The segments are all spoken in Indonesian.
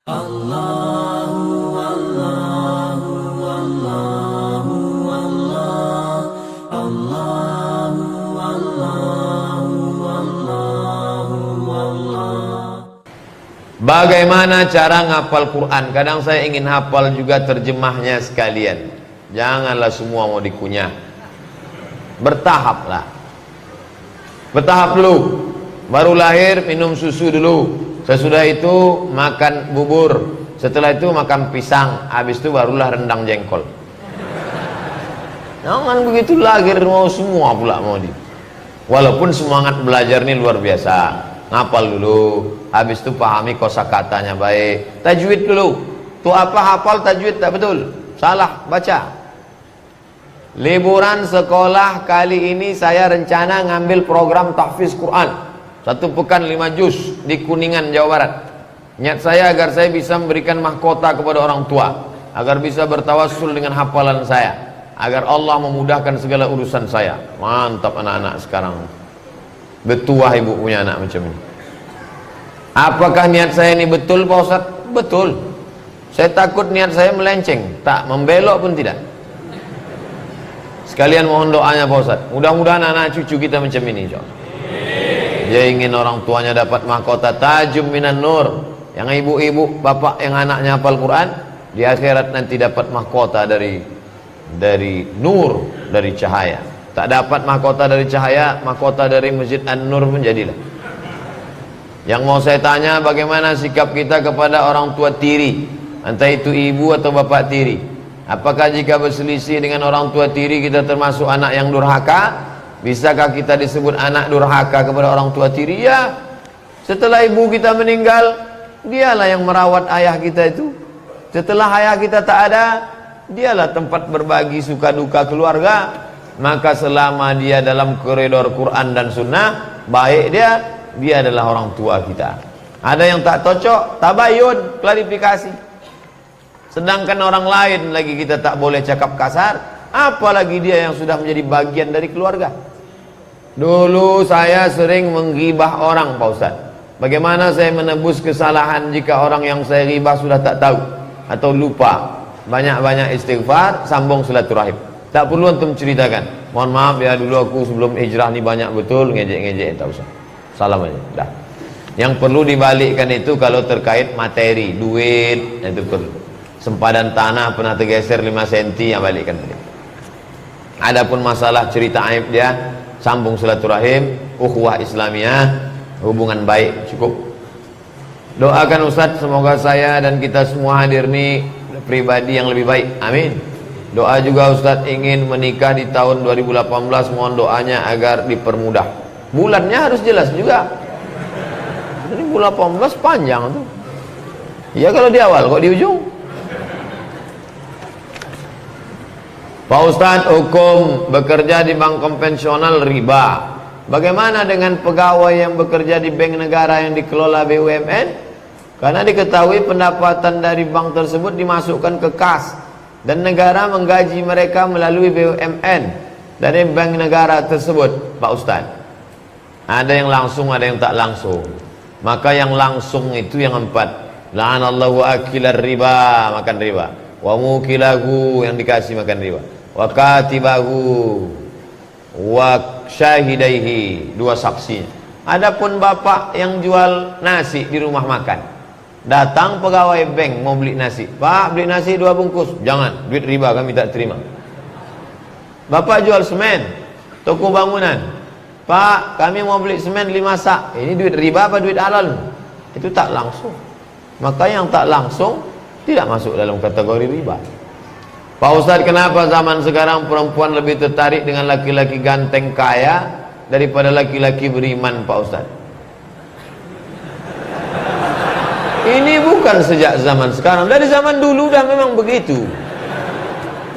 Allahu Allahu Allahu Allah Allahu Allahu Allahu Allah. Bagaimana cara ngapal Quran? Kadang saya ingin hafal juga terjemahnya sekalian. Janganlah semua mau dikunyah. Bertahaplah. Bertahap dulu. Baru lahir minum susu dulu. Sesudah itu makan bubur. Setelah itu makan pisang. Habis itu barulah rendang jengkol. Jangan begitu lahir mau semua pula mau di. Walaupun semangat belajar ini luar biasa. Ngapal dulu. Habis itu pahami kosakatanya baik. Tajwid dulu. Tuh apa hafal tajwid tak betul. Salah baca. Liburan sekolah kali ini saya rencana ngambil program tahfiz Quran. 1 pekan 5 juz di Kuningan, Jawa Barat. Niat saya agar saya bisa memberikan mahkota kepada orang tua, agar bisa bertawassul dengan hafalan saya, agar Allah memudahkan segala urusan saya. Mantap anak-anak sekarang. Betuah ibu punya anak macam ini. Apakah niat saya ini betul Pak Ustaz? Betul. Saya takut niat saya melenceng. Tak, membelok pun tidak. Sekalian mohon doanya Pak Ustaz. Mudah-mudahan anak cucu kita macam ini insyaallah. Dia ingin orang tuanya dapat mahkota tajum minan nur. Yang ibu-ibu, bapak yang anaknya hafal Quran, di akhirat nanti dapat mahkota dari nur, dari cahaya. Tak dapat mahkota dari cahaya, mahkota dari Masjid An-Nur pun jadilah. Yang mau saya tanya, bagaimana sikap kita kepada orang tua tiri, entah itu ibu atau bapak tiri? Apakah jika berselisih dengan orang tua tiri kita termasuk anak yang durhaka? Bisakah kita disebut anak durhaka kepada orang tua tiri? Ya. Setelah ibu kita meninggal, dialah yang merawat ayah kita itu. Setelah ayah kita tak ada, dialah tempat berbagi suka duka keluarga. Maka selama dia dalam koridor Quran dan Sunnah, baik dia adalah orang tua kita. Ada yang tak cocok, tabayun, klarifikasi. Sedangkan orang lain lagi kita tak boleh cakap kasar, apalagi dia yang sudah menjadi bagian dari keluarga. Dulu saya sering menggibah orang Pak Ustaz. Bagaimana saya menebus kesalahan jika orang yang saya gibah sudah tak tahu atau lupa? Banyak-banyak istighfar, sambung silaturahim. Tak perlu antum ceritakan. Mohon maaf ya, dulu aku sebelum hijrah ni banyak betul ngejek-ngejek, tak usah. Salam aja, dah. Yang perlu dibalikkan itu kalau terkait materi, duit, itu perlu. Sempadan tanah pernah tergeser 5 cm, yang balikkan tadi. Adapun masalah cerita aib dia, sambung silaturahim, ukhuwah Islamiyah, hubungan baik, cukup. Doakan Ustaz, semoga saya dan kita semua hadir ni pribadi yang lebih baik, amin. Doa juga Ustaz ingin menikah di tahun 2018, mohon doanya agar dipermudah. Bulannya harus jelas juga. 2018 panjang tuh. Ya kalau di awal, kok di ujung? Pak Ustadz, hukum bekerja di bank konvensional riba. Bagaimana dengan pegawai yang bekerja di bank negara yang dikelola BUMN? Karena diketahui pendapatan dari bank tersebut dimasukkan ke kas, dan negara menggaji mereka melalui BUMN dari bank negara tersebut. Pak Ustadz, ada yang langsung, ada yang tak langsung. Maka yang langsung itu yang 4. La'anallahu akilar riba, makan riba. Wa mukilahu, yang dikasih makan riba. Wa katibahu wa syahidaihi, 2 saksinya. Adapun bapak yang jual nasi di rumah makan, datang pegawai bank mau beli nasi. Pak, beli nasi 2 bungkus. Jangan, duit riba kami tak terima. Bapak jual semen, toko bangunan. Pak, kami mau beli semen 5 sak. Ini duit riba apa duit halal? Itu tak langsung. Maka yang tak langsung tidak masuk dalam kategori riba. Pak Ustadz, kenapa zaman sekarang perempuan lebih tertarik dengan laki-laki ganteng kaya daripada laki-laki beriman Pak Ustadz? Ini bukan sejak zaman sekarang, dari zaman dulu dah memang begitu.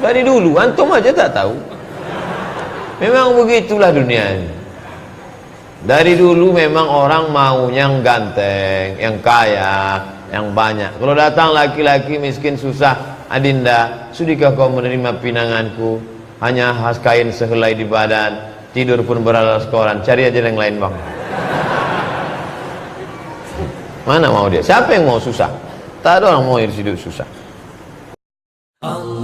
Dari dulu, antum aja tak tahu. Memang begitulah dunia ini. Dari dulu memang orang maunya yang ganteng, yang kaya, yang banyak. Kalau datang laki-laki miskin susah, adinda, sudikah kau menerima pinanganku? Hanya kain sehelai di badan, tidur pun beralas koran. Cari aja yang lain bang. Mana mau dia? Siapa yang mau susah? Tak ada orang mau hidup susah. Allah